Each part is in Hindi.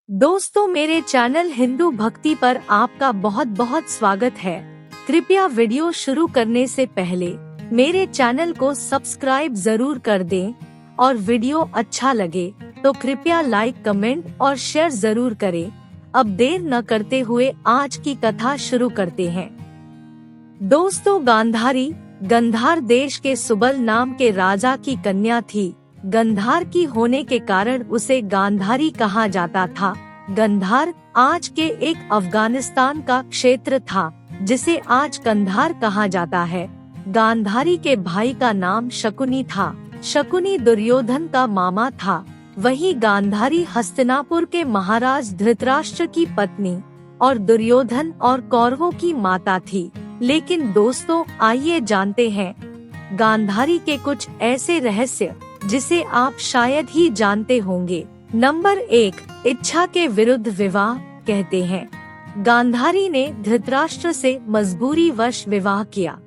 दोस्तों, मेरे चैनल हिंदू भक्ति पर आपका बहुत बहुत स्वागत है। कृपया वीडियो शुरू करने से पहले मेरे चैनल को सब्सक्राइब जरूर कर दें और वीडियो अच्छा लगे तो कृपया लाइक, कमेंट और शेयर जरूर करें। अब देर न करते हुए आज की कथा शुरू करते हैं। दोस्तों, गांधारी गंधार देश के सुबल नाम के राजा की कन्या थी। गंधार की होने के कारण उसे गांधारी कहा जाता था। गंधार आज के एक अफगानिस्तान का क्षेत्र था जिसे आज कंधार कहा जाता है। गांधारी के भाई का नाम शकुनी था। शकुनी दुर्योधन का मामा था। वही गांधारी हस्तिनापुर के महाराज धृतराष्ट्र की पत्नी और दुर्योधन और कौरवों की माता थी। लेकिन दोस्तों, आइए जानते हैं गांधारी के कुछ ऐसे रहस्य जिसे आप शायद ही जानते होंगे। नंबर 1, इच्छा के विरुद्ध विवाह। कहते हैं गांधारी ने धृतराष्ट्र से मजबूरीवश विवाह किया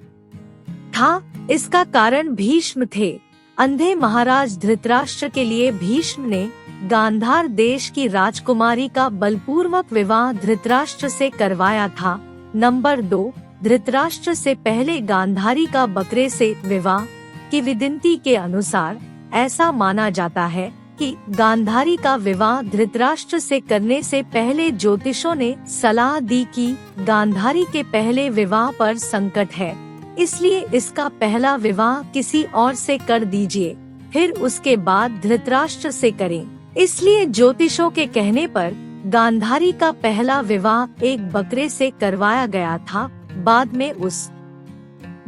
था। इसका कारण भीष्म थे। अंधे महाराज धृतराष्ट्र के लिए भीष्म ने गांधार देश की राजकुमारी का बलपूर्वक विवाह धृतराष्ट्र से करवाया था। नंबर 2, धृतराष्ट्र से पहले गांधारी का बकरे से विवाह की विदिंती के अनुसार ऐसा माना जाता है कि गांधारी का विवाह धृतराष्ट्र से करने से पहले ज्योतिषों ने सलाह दी कि गांधारी के पहले विवाह पर संकट है, इसलिए इसका पहला विवाह किसी और से कर दीजिए, फिर उसके बाद धृतराष्ट्र से करें। इसलिए ज्योतिषों के कहने पर गांधारी का पहला विवाह एक बकरे से करवाया गया था। बाद में उस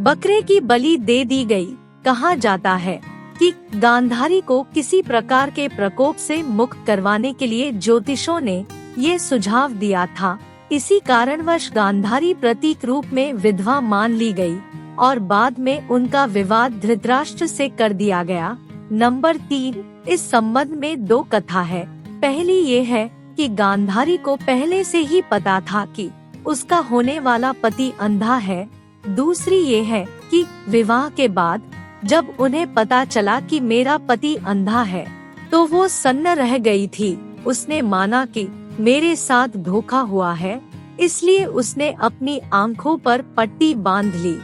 बकरे की बलि दे दी गई। कहा जाता है कि गांधारी को किसी प्रकार के प्रकोप से मुक्त करवाने के लिए ज्योतिषों ने ये सुझाव दिया था। इसी कारणवश गांधारी प्रतीक रूप में विधवा मान ली गई और बाद में उनका विवाह धृतराष्ट्र से कर दिया गया। नंबर 3, इस संबंध में 2 कथा है। पहली ये है कि गांधारी को पहले से ही पता था कि उसका होने वाला पति अंधा है। दूसरी ये है कि विवाह के बाद जब उन्हें पता चला कि मेरा पति अंधा है तो वो सन्न रह गई थी। उसने माना कि मेरे साथ धोखा हुआ है, इसलिए उसने अपनी आंखों पर पट्टी बांध ली।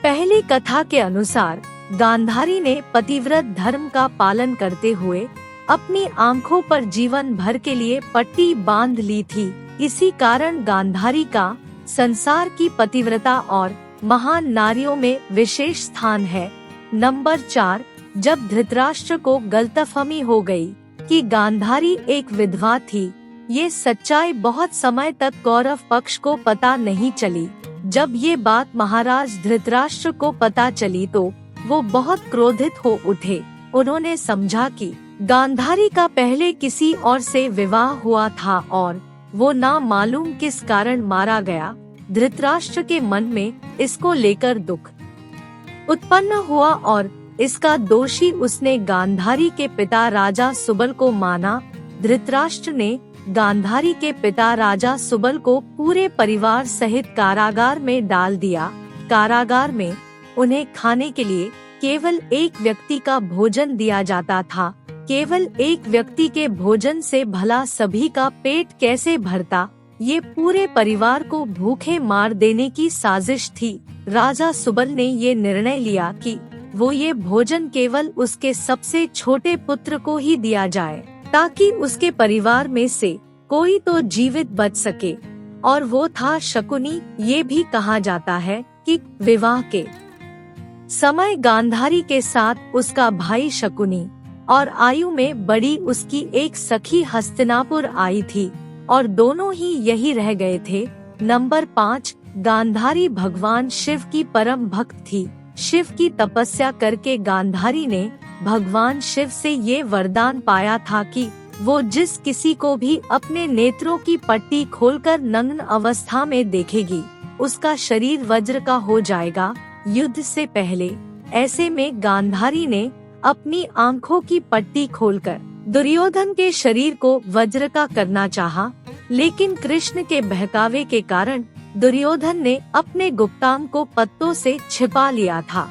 पहली कथा के अनुसार गांधारी ने पतिव्रत धर्म का पालन करते हुए अपनी आंखों पर जीवन भर के लिए पट्टी बांध ली थी। इसी कारण गांधारी का संसार की पतिव्रता और महान नारियों में विशेष स्थान है। नंबर 4, जब धृतराष्ट्र को गलतफहमी हो गई कि गांधारी एक विधवा थी, ये सच्चाई बहुत समय तक कौरव पक्ष को पता नहीं चली। जब ये बात महाराज धृतराष्ट्र को पता चली तो वो बहुत क्रोधित हो उठे। उन्होंने समझा कि गांधारी का पहले किसी और से विवाह हुआ था और वो ना मालूम किस कारण मारा गया। धृतराष्ट्र के मन में इसको लेकर दुख उत्पन्न हुआ और इसका दोषी उसने गांधारी के पिता राजा सुबल को माना। धृतराष्ट्र ने गांधारी के पिता राजा सुबल को पूरे परिवार सहित कारागार में डाल दिया। कारागार में उन्हें खाने के लिए केवल एक व्यक्ति का भोजन दिया जाता था। केवल एक व्यक्ति के भोजन से भला सभी का पेट कैसे भरता? ये पूरे परिवार को भूखे मार देने की साजिश थी। राजा सुबल ने ये निर्णय लिया कि वो ये भोजन केवल उसके सबसे छोटे पुत्र को ही दिया जाए ताकि उसके परिवार में से कोई तो जीवित बच सके, और वो था शकुनी। ये भी कहा जाता है कि विवाह के समय गांधारी के साथ उसका भाई शकुनी और आयु में बड़ी उसकी एक सखी हस्तिनापुर आई थी और दोनों ही यही रह गए थे। नंबर 5, गांधारी भगवान शिव की परम भक्त थी। शिव की तपस्या करके गांधारी ने भगवान शिव से ये वरदान पाया था कि वो जिस किसी को भी अपने नेत्रों की पट्टी खोलकर नग्न अवस्था में देखेगी, उसका शरीर वज्र का हो जाएगा युद्ध से पहले। ऐसे में गांधारी ने अपनी आंखों की पट्टी खोलकर दुर्योधन के शरीर को वज्र का करना चाहा, लेकिन कृष्ण के बहकावे के कारण दुर्योधन ने अपने गुप्तांग को पत्तों से छिपा लिया था,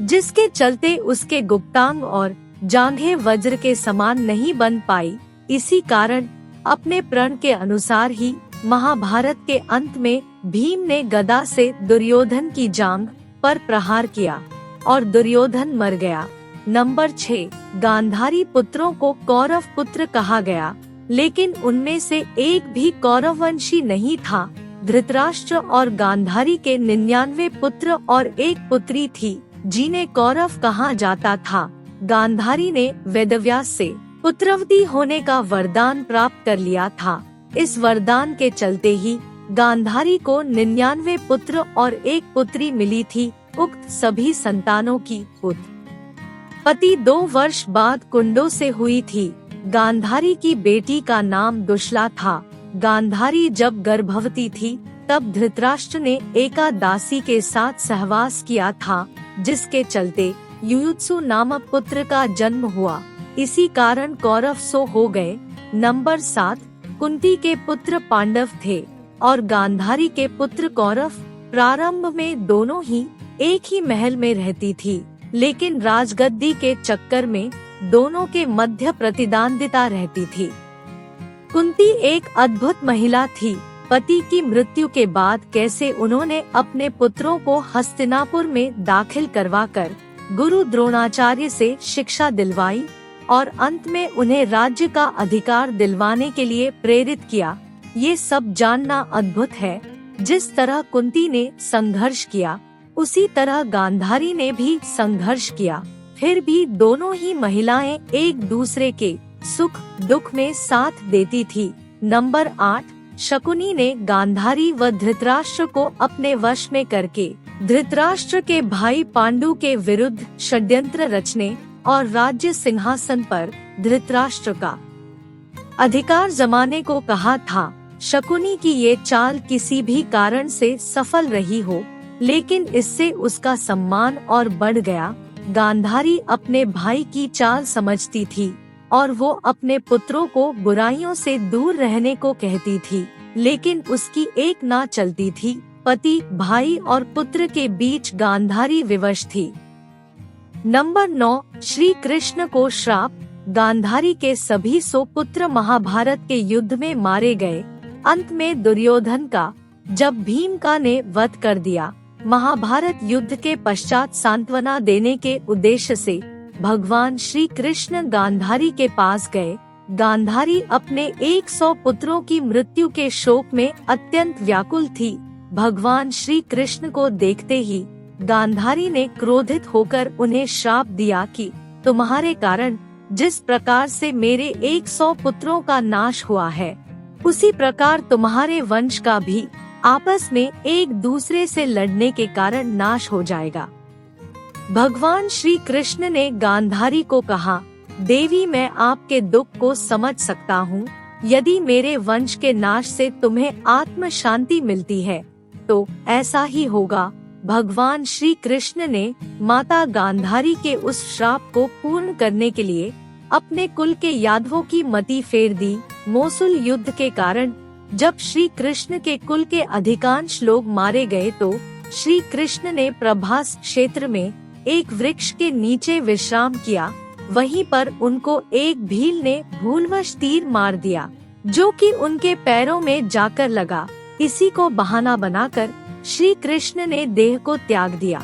जिसके चलते उसके गुप्तांग और जांघें वज्र के समान नहीं बन पाई। इसी कारण अपने प्रण के अनुसार ही महाभारत के अंत में भीम ने गदा से दुर्योधन की जांघ पर प्रहार किया और दुर्योधन मर गया। नंबर 6, गांधारी पुत्रों को कौरव पुत्र कहा गया, लेकिन उनमें से एक भी कौरववंशी नहीं था। धृतराष्ट्र और गांधारी के 99 पुत्र और एक पुत्री थी, जिन्हें कौरव कहा जाता था। गांधारी ने वेदव्यास से पुत्रवती होने का वरदान प्राप्त कर लिया था। इस वरदान के चलते ही गांधारी को 99 पुत्र और एक पुत्री मिली थी। उक्त सभी संतानों की उत्पत्ति 2 वर्ष बाद कुंडों से हुई थी। गांधारी की बेटी का नाम दुश्ला था। गांधारी जब गर्भवती थी तब धृतराष्ट्र ने एकादासी के साथ सहवास किया था, जिसके चलते युयुत्सु नामक पुत्र का जन्म हुआ। इसी कारण कौरव सो हो गए। नंबर 7, कुंती के पुत्र पांडव थे और गांधारी के पुत्र कौरव। प्रारंभ में दोनों ही एक ही महल में रहती थी, लेकिन राजगद्दी के चक्कर में दोनों के मध्य प्रतिद्वंदिता रहती थी। कुंती एक अद्भुत महिला थी। पति की मृत्यु के बाद कैसे उन्होंने अपने पुत्रों को हस्तिनापुर में दाखिल करवाकर गुरु द्रोणाचार्य से शिक्षा दिलवाई और अंत में उन्हें राज्य का अधिकार दिलवाने के लिए प्रेरित किया, ये सब जानना अद्भुत है। जिस तरह कुंती ने संघर्ष किया, उसी तरह गांधारी ने भी संघर्ष किया। फिर भी दोनों ही महिलाएं एक दूसरे के सुख दुख में साथ देती थी। नंबर 8, शकुनी ने गांधारी व धृतराष्ट्र को अपने वश में करके धृतराष्ट्र के भाई पांडु के विरुद्ध षड्यंत्र रचने और राज्य सिंहासन पर धृतराष्ट्र का अधिकार जमाने को कहा था। शकुनी की ये चाल किसी भी कारण से सफल रही हो, लेकिन इससे उसका सम्मान और बढ़ गया। गांधारी अपने भाई की चाल समझती थी और वो अपने पुत्रों को बुराइयों से दूर रहने को कहती थी, लेकिन उसकी एक ना चलती थी। पति, भाई और पुत्र के बीच गांधारी विवश थी। नंबर 9, श्री कृष्ण को श्राप। गांधारी के सभी 100 पुत्र महाभारत के युद्ध में मारे गए। अंत में दुर्योधन का जब भीम ने वध कर दिया। महाभारत युद्ध के पश्चात सांत्वना देने के उद्देश्य से भगवान श्री कृष्ण गांधारी के पास गए। गांधारी अपने 100 पुत्रों की मृत्यु के शोक में अत्यंत व्याकुल थी। भगवान श्री कृष्ण को देखते ही गांधारी ने क्रोधित होकर उन्हें श्राप दिया कि तुम्हारे कारण जिस प्रकार से मेरे 100 पुत्रों का नाश हुआ है, उसी प्रकार तुम्हारे वंश का भी आपस में एक दूसरे से लड़ने के कारण नाश हो जाएगा। भगवान श्री कृष्ण ने गांधारी को कहा, देवी, मैं आपके दुख को समझ सकता हूँ। यदि मेरे वंश के नाश से तुम्हें आत्म शांति मिलती है तो ऐसा ही होगा। भगवान श्री कृष्ण ने माता गांधारी के उस श्राप को पूर्ण करने के लिए अपने कुल के यादवों की मति फेर दी। मोसुल युद्ध के कारण जब श्री कृष्ण के कुल के अधिकांश लोग मारे गए तो श्री कृष्ण ने प्रभास क्षेत्र में एक वृक्ष के नीचे विश्राम किया। वहीं पर उनको एक भील ने भूलवश तीर मार दिया, जो कि उनके पैरों में जाकर लगा। इसी को बहाना बनाकर श्री कृष्ण ने देह को त्याग दिया।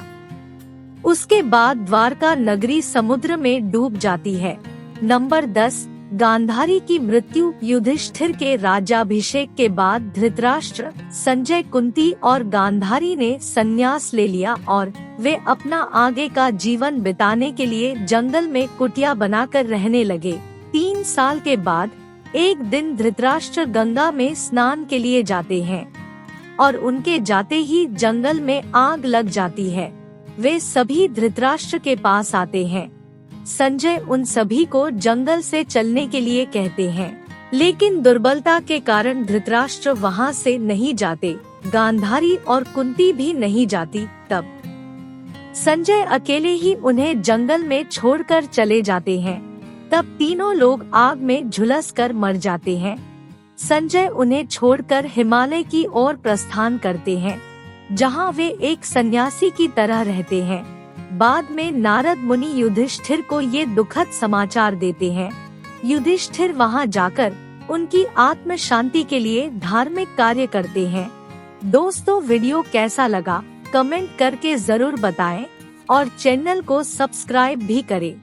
उसके बाद द्वारका नगरी समुद्र में डूब जाती है। नंबर 10, गांधारी की मृत्यु। युधिष्ठिर के राज्याभिषेक के बाद धृतराष्ट्र, संजय, कुंती और गांधारी ने संन्यास ले लिया और वे अपना आगे का जीवन बिताने के लिए जंगल में कुटिया बनाकर रहने लगे। 3 साल के बाद एक दिन धृतराष्ट्र गंगा में स्नान के लिए जाते हैं और उनके जाते ही जंगल में आग लग जाती है। वे सभी धृतराष्ट्र के पास आते हैं। संजय उन सभी को जंगल से चलने के लिए कहते हैं, लेकिन दुर्बलता के कारण धृतराष्ट्र वहां से नहीं जाते। गांधारी और कुंती भी नहीं जाती। तब संजय अकेले ही उन्हें जंगल में छोड़कर चले जाते हैं। तब तीनों लोग आग में झुलसकर मर जाते हैं। संजय उन्हें छोड़कर हिमालय की ओर प्रस्थान करते हैं, जहां वे एक सन्यासी की तरह रहते हैं। बाद में नारद मुनि युधिष्ठिर को ये दुखद समाचार देते हैं। युधिष्ठिर वहां जाकर उनकी आत्म शांति के लिए धार्मिक कार्य करते हैं। दोस्तों, वीडियो कैसा लगा कमेंट करके जरूर बताएं और चैनल को सब्सक्राइब भी करें।